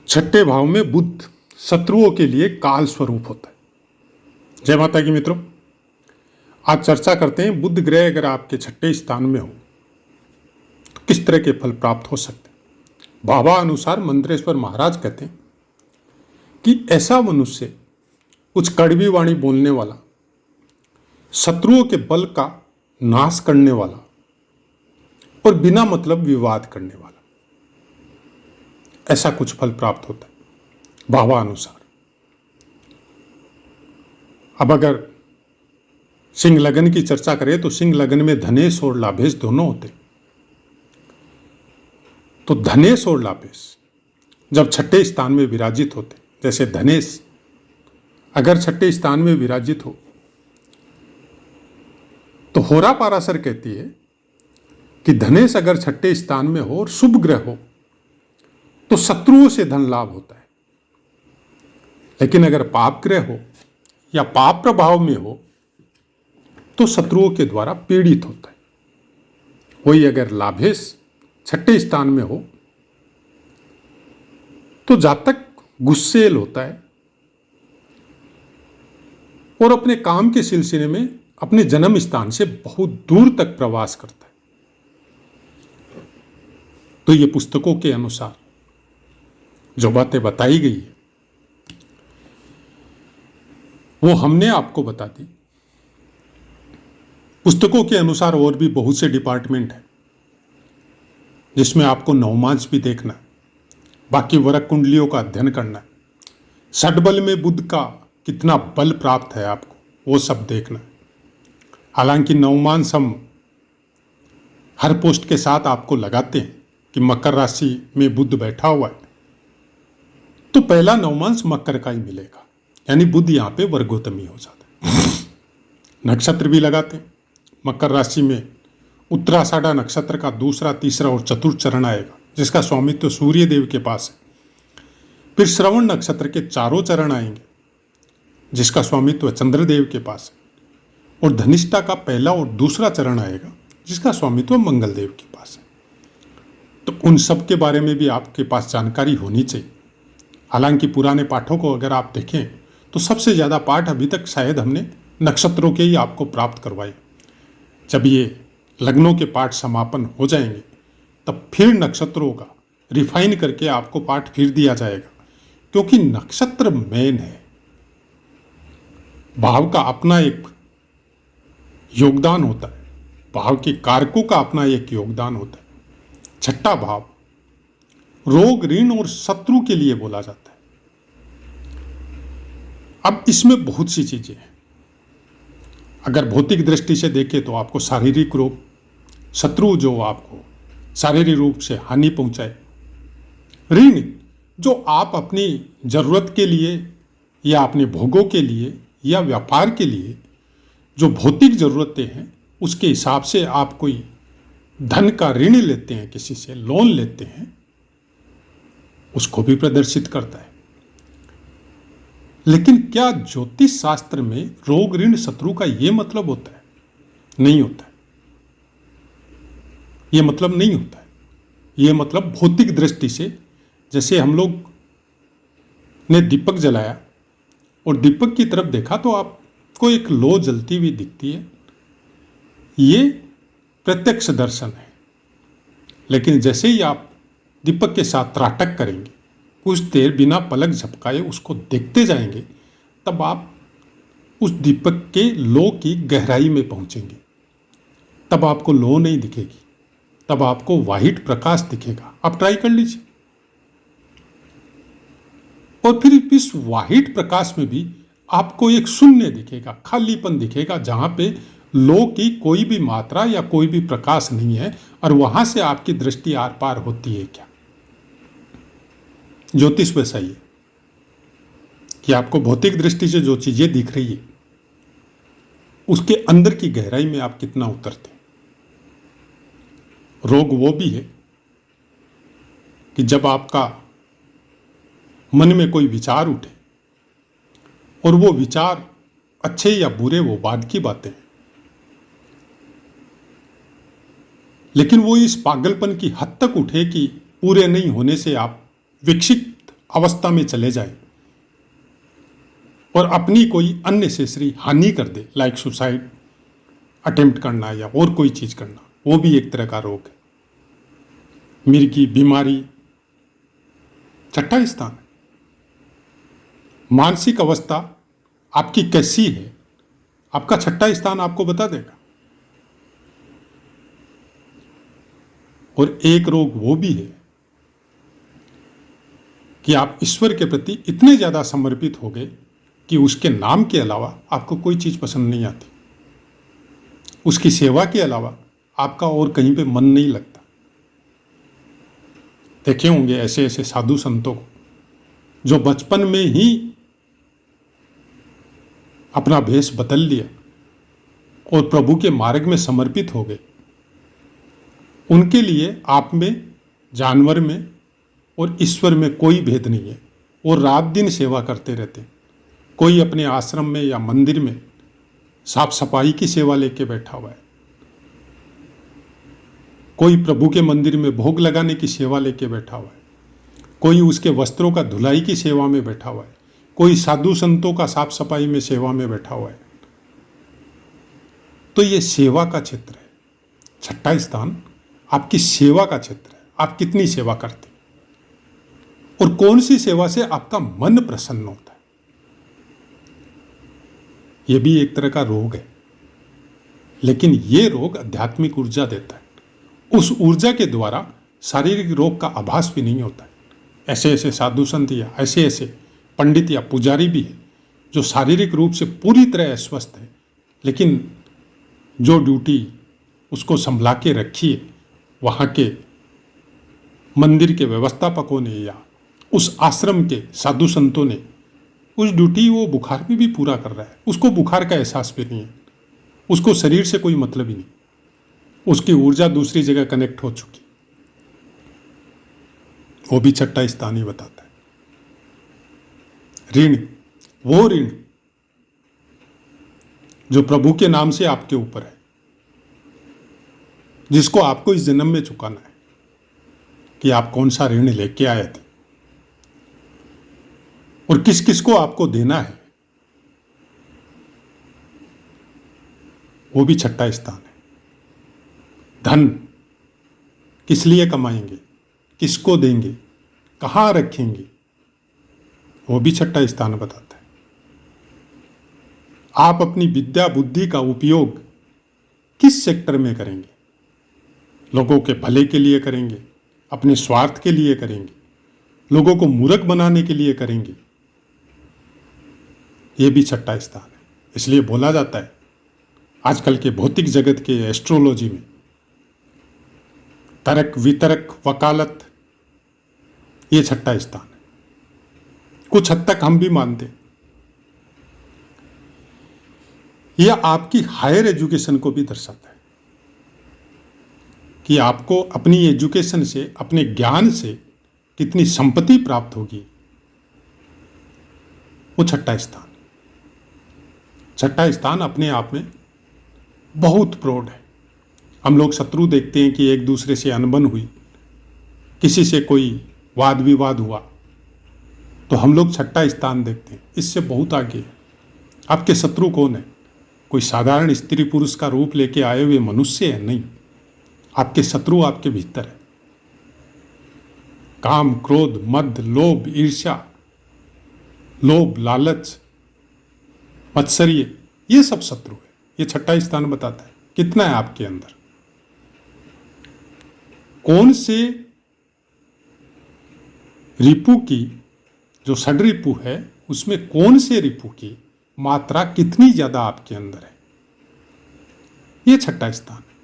छठे भाव में बुध शत्रुओं के लिए काल स्वरूप होता है। जय माता की मित्रों, आज चर्चा करते हैं बुध ग्रह अगर आपके छठे स्थान में हो तो किस तरह के फल प्राप्त हो सकते हैं। भावा अनुसार मंत्रेश्वर महाराज कहते हैं कि ऐसा मनुष्य कुछ कड़वी वाणी बोलने वाला, शत्रुओं के बल का नाश करने वाला और बिना मतलब विवाद करने वाला, ऐसा कुछ फल प्राप्त होता है भावा अनुसार। अब अगर सिंह लगन की चर्चा करें तो सिंह लगन में धनेश और लाभेश दोनों होते। तो धनेश और लाभेश जब छठे स्थान में विराजित होते, जैसे धनेश अगर छठे स्थान में विराजित हो तो होरा पाराशर कहती है कि धनेश अगर छठे स्थान में हो और शुभ ग्रह हो तो शत्रुओं से धन लाभ होता है, लेकिन अगर पाप ग्रह हो या पाप प्रभाव में हो तो शत्रुओं के द्वारा पीड़ित होता है। वही अगर लाभेश छठे स्थान में हो तो जातक गुस्सेल होता है और अपने काम के सिलसिले में अपने जन्म स्थान से बहुत दूर तक प्रवास करता है। तो ये पुस्तकों के अनुसार जो बातें बताई गई है वो हमने आपको बता दी। पुस्तकों के अनुसार और भी बहुत से डिपार्टमेंट हैं जिसमें आपको नवमांश भी देखना है, बाकी वरक कुंडलियों का अध्ययन करना है, षटबल में बुध का कितना बल प्राप्त है आपको वो सब देखना है। हालांकि नवमांश हम हर पोस्ट के साथ आपको लगाते हैं कि मकर राशि में बुध बैठा हुआ है तो पहला नवमांश मकर का ही मिलेगा, यानी बुध यहाँ पे वर्गोत्तमी हो जाता है। नक्षत्र भी लगाते हैं, मकर राशि में उत्तराषाढ़ा नक्षत्र का दूसरा, तीसरा और चतुर्थ चरण आएगा जिसका स्वामित्व सूर्य देव के पास है। फिर श्रवण नक्षत्र के चारों चरण आएंगे जिसका स्वामित्व चंद्रदेव के पास है, और धनिष्ठा का पहला और दूसरा चरण आएगा जिसका स्वामित्व मंगल देव के पास है। तो उन सब के बारे में भी आपके पास जानकारी होनी चाहिए। हालांकि पुराने पाठों को अगर आप देखें तो सबसे ज़्यादा पाठ अभी तक शायद हमने नक्षत्रों के ही आपको प्राप्त करवाए। जब ये लग्नों के पाठ समापन हो जाएंगे तब फिर नक्षत्रों का रिफाइन करके आपको पाठ फिर दिया जाएगा, क्योंकि नक्षत्र मेन है। भाव का अपना एक योगदान होता है, भाव के कारकों का अपना एक योगदान होता है। छठा भाव रोग, ऋण और शत्रु के लिए बोला जाता है। अब इसमें बहुत सी चीजें हैं। अगर भौतिक दृष्टि से देखें तो आपको शारीरिक रोग, शत्रु जो आपको शारीरिक रूप से हानि पहुंचाए, ऋण जो आप अपनी जरूरत के लिए या अपने भोगों के लिए या व्यापार के लिए जो भौतिक जरूरतें हैं उसके हिसाब से आप कोई धन का ऋण लेते हैं, किसी से लोन लेते हैं, उसको भी प्रदर्शित करता है। लेकिन क्या ज्योतिष शास्त्र में रोग, ऋण, शत्रु का यह मतलब होता है? नहीं होता है। यह मतलब नहीं होता है। यह मतलब भौतिक दृष्टि से, जैसे हम लोग ने दीपक जलाया और दीपक की तरफ देखा तो आपको एक लौ जलती हुई दिखती है, ये प्रत्यक्ष दर्शन है। लेकिन जैसे ही आप दीपक के साथ त्राटक करेंगे, कुछ देर बिना पलक झपकाए उसको देखते जाएंगे, तब आप उस दीपक के लो की गहराई में पहुंचेंगे। तब आपको लो नहीं दिखेगी, तब आपको वाहिट प्रकाश दिखेगा। आप ट्राई कर लीजिए। और फिर इस वाहिट प्रकाश में भी आपको एक शून्य दिखेगा, खालीपन दिखेगा, जहां पे लो की कोई भी मात्रा या कोई भी प्रकाश नहीं है, और वहां से आपकी दृष्टि आर पार होती है। क्या ज्योतिष वैसा ही है कि आपको भौतिक दृष्टि से जो चीजें दिख रही है उसके अंदर की गहराई में आप कितना उतरते हैं। रोग वो भी है कि जब आपका मन में कोई विचार उठे और वो विचार अच्छे या बुरे वो बाद की बातें हैं, लेकिन वो इस पागलपन की हद तक उठे कि पूरे नहीं होने से आप विक्षिप्त अवस्था में चले जाए और अपनी कोई अननेसेसरी हानि कर दे, लाइक सुसाइड अटेम्प्ट करना या और कोई चीज करना, वो भी एक तरह का रोग है। मिर्गी, बीमारी, छठा स्थान है। मानसिक अवस्था आपकी कैसी है, आपका छठा स्थान आपको बता देगा। और एक रोग वो भी है कि आप ईश्वर के प्रति इतने ज्यादा समर्पित हो गए कि उसके नाम के अलावा आपको कोई चीज पसंद नहीं आती, उसकी सेवा के अलावा आपका और कहीं पे मन नहीं लगता। देखे होंगे ऐसे ऐसे साधु संतों को जो बचपन में ही अपना भेष बदल लिया और प्रभु के मार्ग में समर्पित हो गए। उनके लिए आप में, जानवर में और ईश्वर में कोई भेद नहीं है। वो रात दिन सेवा करते रहते हैं। कोई अपने आश्रम में या मंदिर में साफ सफाई की सेवा लेके बैठा हुआ है, कोई प्रभु के मंदिर में भोग लगाने की सेवा लेके बैठा हुआ है, कोई उसके वस्त्रों का धुलाई की सेवा में बैठा हुआ है, कोई साधु संतों का साफ सफाई में सेवा में बैठा हुआ है। तो ये सेवा का क्षेत्र है। छठा स्थान आपकी सेवा का क्षेत्र है। आप कितनी सेवा करते और कौन सी सेवा से आपका मन प्रसन्न होता है। यह भी एक तरह का रोग है, लेकिन यह रोग आध्यात्मिक ऊर्जा देता है। उस ऊर्जा के द्वारा शारीरिक रोग का आभास भी नहीं होता है। ऐसे ऐसे साधु संत या ऐसे ऐसे पंडित या पुजारी भी है जो शारीरिक रूप से पूरी तरह अस्वस्थ है, लेकिन जो ड्यूटी उसको संभला के रखी है वहाँ के मंदिर के व्यवस्थापकों ने या उस आश्रम के साधु संतों ने, उस ड्यूटी वो बुखार में भी पूरा कर रहा है। उसको बुखार का एहसास भी नहीं है, उसको शरीर से कोई मतलब ही नहीं, उसकी ऊर्जा दूसरी जगह कनेक्ट हो चुकी। वो भी छठा स्थान ही बताता है। ऋण, वो ऋण जो प्रभु के नाम से आपके ऊपर है, जिसको आपको इस जन्म में चुकाना है, कि आप कौन सा ऋण लेके आए थे और किस किस को आपको देना है, वो भी छठा स्थान है। धन किस लिए कमाएंगे, किसको देंगे, कहाँ रखेंगे, वो भी छठा स्थान बताता है। आप अपनी विद्या बुद्धि का उपयोग किस सेक्टर में करेंगे, लोगों के भले के लिए करेंगे, अपने स्वार्थ के लिए करेंगे, लोगों को मूर्ख बनाने के लिए करेंगे, ये भी छठा स्थान है। इसलिए बोला जाता है आजकल के भौतिक जगत के एस्ट्रोलॉजी में तर्क वितर्क वकालत, ये छठा स्थान है। कुछ हद तक हम भी मानते हैं। यह आपकी हायर एजुकेशन को भी दर्शाता है कि आपको अपनी एजुकेशन से, अपने ज्ञान से कितनी संपत्ति प्राप्त होगी, वो छठा स्थान। छठा स्थान अपने आप में बहुत प्रौढ़ है। हम लोग शत्रु देखते हैं कि एक दूसरे से अनबन हुई, किसी से कोई वाद विवाद हुआ, तो हम लोग छठा स्थान देखते हैं। इससे बहुत आगे है। आपके शत्रु कौन है? कोई साधारण स्त्री पुरुष का रूप लेके आए हुए मनुष्य है? नहीं, आपके शत्रु आपके भीतर है। काम, क्रोध, मद, लोभ, ईर्ष्या, लोभ, लालच, मत्सर्य, ये सब शत्रु है। ये छठा स्थान बताता है कितना है आपके अंदर, कौन से रिपु की, जो षड रिपु है उसमें कौन से रिपु की मात्रा कितनी ज्यादा आपके अंदर है, ये छठा स्थान है।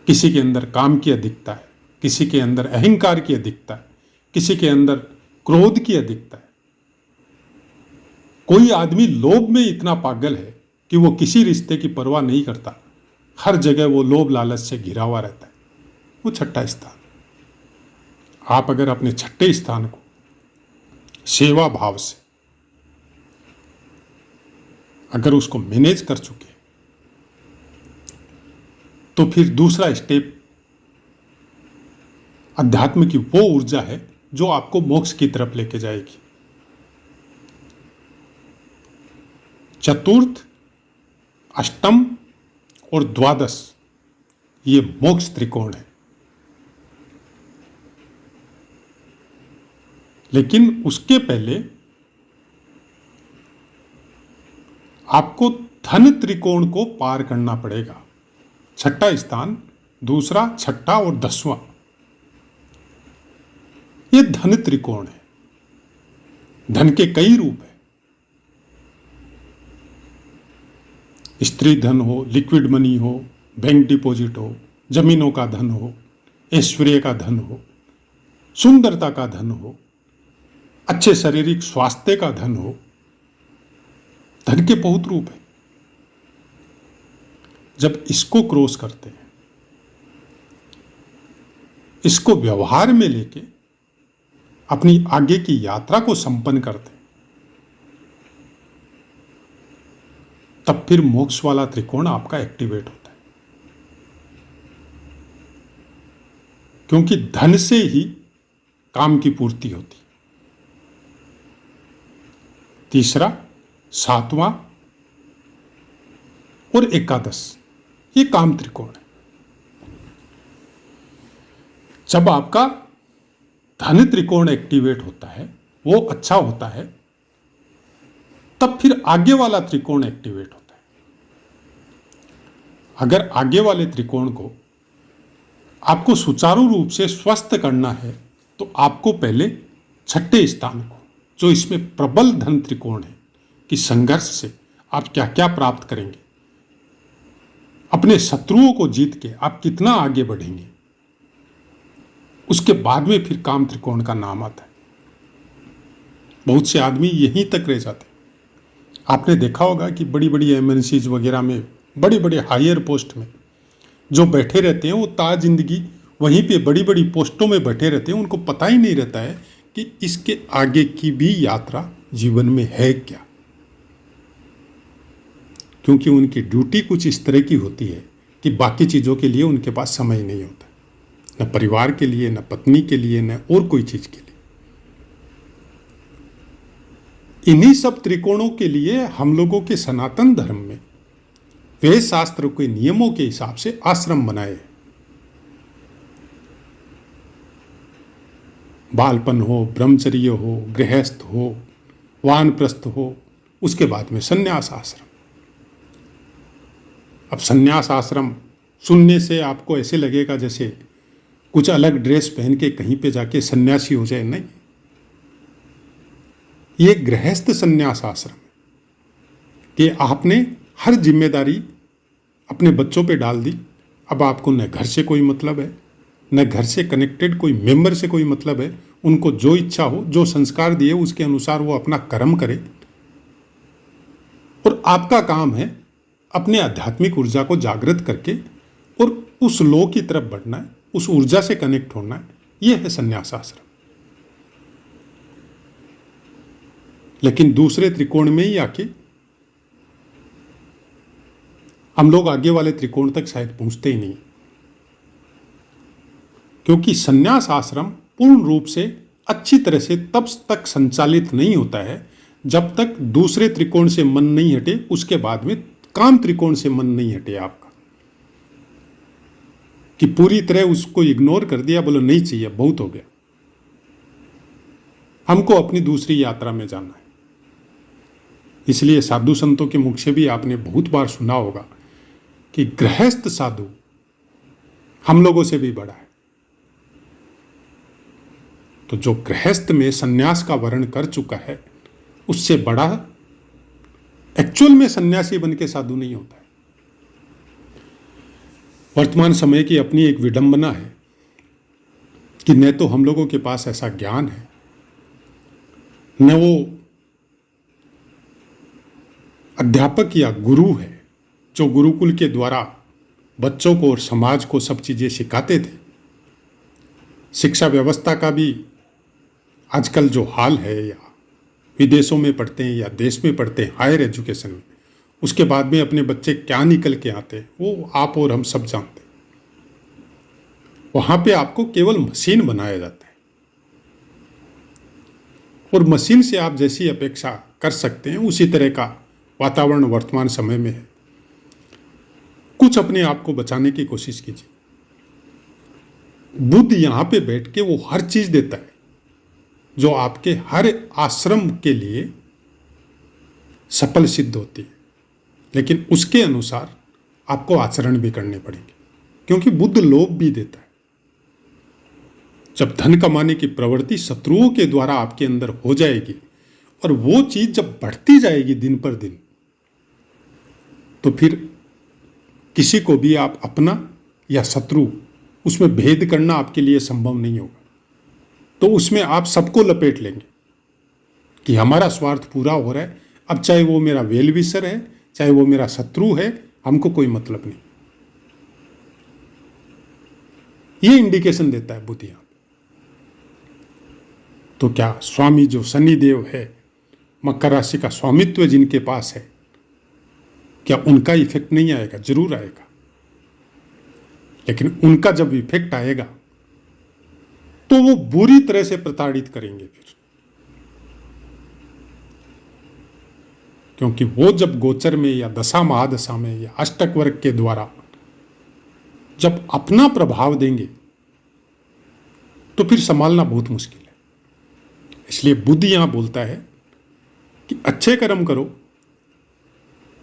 किसी के अंदर काम की अधिकता है, किसी के अंदर अहंकार की अधिकता है, किसी के अंदर क्रोध की अधिकता है। कोई आदमी लोभ में इतना पागल है कि वो किसी रिश्ते की परवाह नहीं करता, हर जगह वो लोभ लालच से घिरा हुआ रहता है, वो छठा स्थान। आप अगर अपने छठे स्थान को सेवा भाव से अगर उसको मैनेज कर चुके तो फिर दूसरा स्टेप अध्यात्म की वो ऊर्जा है जो आपको मोक्ष की तरफ लेके जाएगी। चतुर्थ, अष्टम और द्वादश ये मोक्ष त्रिकोण है। लेकिन उसके पहले आपको धन त्रिकोण को पार करना पड़ेगा। छठा स्थान, दूसरा, छठा और 10वां, ये धन त्रिकोण है। धन के कई रूप है। स्त्री धन हो, लिक्विड मनी हो, बैंक डिपॉजिट हो, जमीनों का धन हो, ऐश्वर्य का धन हो, सुंदरता का धन हो, अच्छे शारीरिक स्वास्थ्य का धन हो। धन के बहुत रूप है। जब इसको क्रॉस करते हैं, इसको व्यवहार में लेके अपनी आगे की यात्रा को संपन्न करते हैं, तब फिर मोक्ष वाला त्रिकोण आपका एक्टिवेट होता है। क्योंकि धन से ही काम की पूर्ति होती। तीसरा, सातवां और एकादश ये काम त्रिकोण है। जब आपका धन त्रिकोण एक्टिवेट होता है, वो अच्छा होता है, तब फिर आगे वाला त्रिकोण एक्टिवेट होता है। अगर आगे वाले त्रिकोण को आपको सुचारू रूप से स्वस्थ करना है, तो आपको पहले छठे स्थान को, जो इसमें प्रबल धन त्रिकोण है, कि संघर्ष से आप क्या क्या प्राप्त करेंगे, अपने शत्रुओं को जीत के आप कितना आगे बढ़ेंगे, उसके बाद में फिर काम त्रिकोण का नाम आता है। बहुत से आदमी यहीं तक रह जाते हैं। आपने देखा होगा कि बड़ी बड़ी एमएनसीज वगैरह में, बड़े बड़े हायर पोस्ट में जो बैठे रहते हैं, वो ता जिंदगी वहीं पे बड़ी बड़ी पोस्टों में बैठे रहते हैं। उनको पता ही नहीं रहता है कि इसके आगे की भी यात्रा जीवन में है क्या। क्योंकि उनकी ड्यूटी कुछ इस तरह की होती है कि बाकी चीज़ों के लिए उनके पास समय नहीं होता, न परिवार के लिए, न पत्नी के लिए, न और कोई चीज़ के लिए। इन्हीं सब त्रिकोणों के लिए हम लोगों के सनातन धर्म में वेद शास्त्र के नियमों के हिसाब से आश्रम बनाए। बालपन हो, ब्रह्मचर्य हो, गृहस्थ हो, वानप्रस्थ हो, उसके बाद में संन्यास आश्रम। अब संन्यास आश्रम सुनने से आपको ऐसे लगेगा जैसे कुछ अलग ड्रेस पहन के कहीं पे जाके सन्यासी हो जाए। नहीं, ये गृहस्थ संन्यास आश्रम है कि आपने हर जिम्मेदारी अपने बच्चों पे डाल दी। अब आपको न घर से कोई मतलब है, न घर से कनेक्टेड कोई मेंबर से कोई मतलब है। उनको जो इच्छा हो, जो संस्कार दिए, उसके अनुसार वो अपना कर्म करे। और आपका काम है अपने आध्यात्मिक ऊर्जा को जागृत करके और उस लो की तरफ बढ़ना है, उस ऊर्जा से कनेक्ट होना है। ये है संन्यास आश्रम। लेकिन दूसरे त्रिकोण में ही आके हम लोग आगे वाले त्रिकोण तक शायद पहुंचते ही नहीं, क्योंकि संन्यास आश्रम पूर्ण रूप से अच्छी तरह से तब तक संचालित नहीं होता है जब तक दूसरे त्रिकोण से मन नहीं हटे, उसके बाद में काम त्रिकोण से मन नहीं हटे आपका, कि पूरी तरह उसको इग्नोर कर दिया, बोलो नहीं चाहिए, बहुत हो गया, हमको अपनी दूसरी यात्रा में जाना है। इसलिए साधु संतों के मुख से भी आपने बहुत बार सुना होगा कि गृहस्थ साधु हम लोगों से भी बड़ा है। तो जो गृहस्थ में सन्यास का वर्ण कर चुका है, उससे बड़ा एक्चुअल में सन्यासी बन के साधु नहीं होता है। वर्तमान समय की अपनी एक विडंबना है कि न तो हम लोगों के पास ऐसा ज्ञान है, न वो अध्यापक या गुरु है जो गुरुकुल के द्वारा बच्चों को और समाज को सब चीज़ें सिखाते थे। शिक्षा व्यवस्था का भी आजकल जो हाल है, या विदेशों में पढ़ते हैं या देश में पढ़ते हैं हायर एजुकेशन में, उसके बाद में अपने बच्चे क्या निकल के आते हैं वो आप और हम सब जानते हैं। वहाँ पे आपको केवल मशीन बनाया जाता है। और मशीन से आप जैसी अपेक्षा कर सकते हैं उसी तरह का वातावरण वर्तमान समय में है। कुछ अपने आप को बचाने की कोशिश कीजिए। बुध यहां पे बैठ के वो हर चीज देता है जो आपके हर आश्रम के लिए सफल सिद्ध होती है, लेकिन उसके अनुसार आपको आचरण भी करने पड़ेंगे, क्योंकि बुध लोभ भी देता है। जब धन कमाने की प्रवृत्ति शत्रुओं के द्वारा आपके अंदर हो जाएगी और वो चीज जब बढ़ती जाएगी दिन पर दिन, तो फिर किसी को भी आप अपना या शत्रु उसमें भेद करना आपके लिए संभव नहीं होगा। तो उसमें आप सबको लपेट लेंगे कि हमारा स्वार्थ पूरा हो रहा है, अब चाहे वो मेरा वेल विशर है, चाहे वो मेरा शत्रु है, हमको कोई मतलब नहीं। ये इंडिकेशन देता है बुध यहां। तो क्या स्वामी जो शनिदेव है, मकर राशि का स्वामित्व जिनके पास है, क्या उनका इफेक्ट नहीं आएगा? जरूर आएगा, लेकिन उनका जब इफेक्ट आएगा तो वो बुरी तरह से प्रताड़ित करेंगे फिर, क्योंकि वो जब गोचर में या दशा महादशा में या अष्टक वर्ग के द्वारा जब अपना प्रभाव देंगे तो फिर संभालना बहुत मुश्किल है। इसलिए बुध यहां बोलता है कि अच्छे कर्म करो,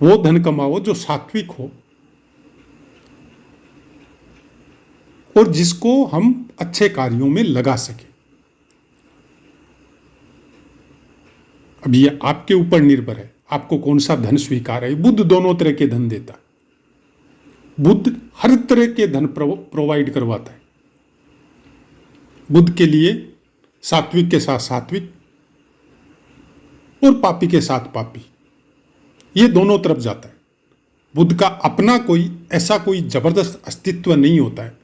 वो धन कमाओ जो सात्विक हो और जिसको हम अच्छे कार्यों में लगा सके। अब ये आपके ऊपर निर्भर है, आपको कौन सा धन स्वीकार है। बुध दोनों तरह के धन देता है। बुध हर तरह के धन प्रोवाइड करवाता है। बुध के लिए सात्विक के साथ सात्विक और पापी के साथ पापी, ये दोनों तरफ जाता है। बुध का अपना कोई ऐसा कोई जबरदस्त अस्तित्व नहीं होता है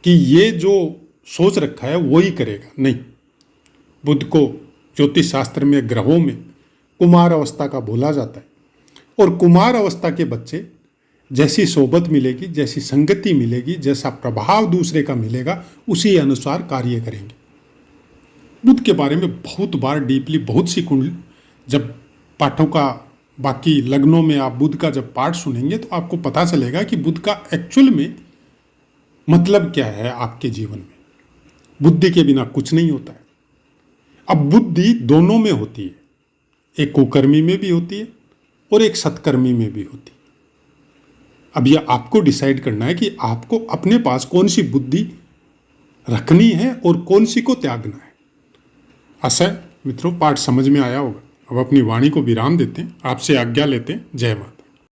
कि ये जो सोच रखा है वो ही करेगा, नहीं। बुध को ज्योतिष शास्त्र में ग्रहों में कुमार अवस्था का बोला जाता है, और कुमार अवस्था के बच्चे जैसी सोबत मिलेगी, जैसी संगति मिलेगी, जैसा प्रभाव दूसरे का मिलेगा, उसी अनुसार कार्य करेंगे। बुध के बारे में बहुत बार डीपली बहुत सी कुंडली, जब पाठों का बाकी लग्नों में आप बुध का जब पाठ सुनेंगे तो आपको पता चलेगा कि बुध का एक्चुअल में मतलब क्या है आपके जीवन में। बुद्धि के बिना कुछ नहीं होता है। अब बुद्धि दोनों में होती है, एक कुकर्मी में भी होती है और एक सत्कर्मी में भी होती है। अब यह आपको डिसाइड करना है कि आपको अपने पास कौन सी बुद्धि रखनी है और कौन सी को त्यागना है। आशा है मित्रों पाठ समझ में आया होगा। अब अपनी वाणी को विराम देते हैं, आपसे आज्ञा लेते हैं। जय माता।